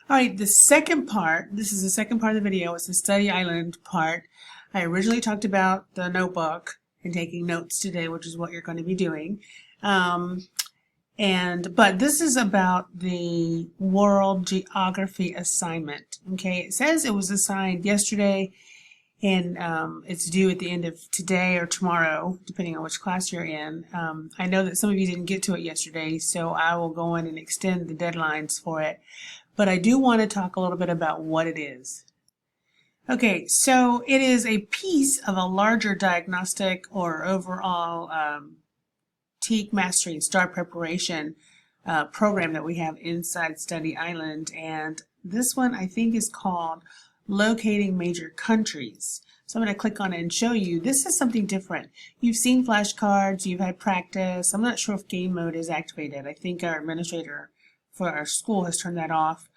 All right, the second part, this is the second part of the video, it's the study island part. I originally talked about the notebook and taking notes today, which is what you're going to be doing. But this is about the world geography assignment. Okay, it says it was assigned yesterday and it's due at the end of today or tomorrow, depending on which class you're in. I know that some of you didn't get to it yesterday, so I will go in and extend the deadlines for it. But I do want to talk a little bit about what it is. Okay, so it is a piece of a larger diagnostic or overall TEK Mastery and STAR preparation program that we have inside Study Island, and this one I think is called Locating Major Countries. So I'm going to click on it and show you. This is something different. You've seen flashcards, you've had practice. I'm not sure if game mode is activated. I think our administrator for our school has turned that off.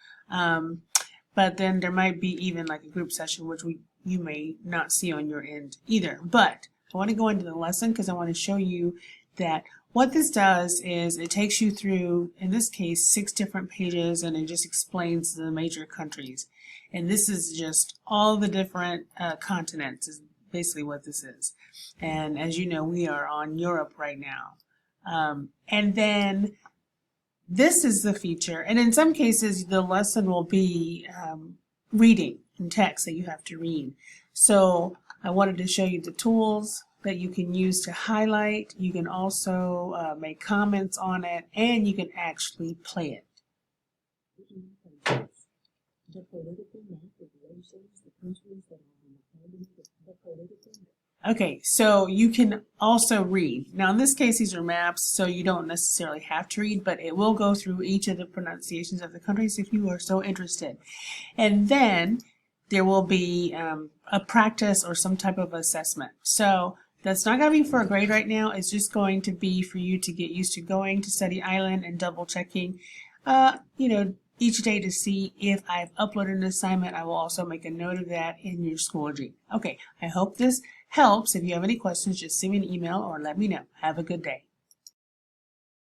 But then there might be even like a group session, which you may not see on your end either. But I want to go into the lesson because I want to show you that what this does is it takes you through, in this case, 6 different pages, and it just explains the major countries. And this is just all the different continents is basically what this is. And as you know, we are on Europe right now. And then this is the feature, and in some cases the lesson will be reading and text that you have to read. So I wanted to show you the tools that you can use to highlight. You can also make comments on it, and you can actually play it. The political map of shows the countries that are on the political map. Okay, so you can also read. Now in this case these are maps, so you don't necessarily have to read, but it will go through each of the pronunciations of the countries if you are so interested. And then there will be a practice or some type of assessment. So that's not going to be for a grade right now, it's just going to be for you to get used to going to Study Island and double checking each day to see if I've uploaded an assignment. I will also make a note of that in your Schoology. Okay, I hope this helps. If you have any questions, just send me an email or let me know. Have a good day.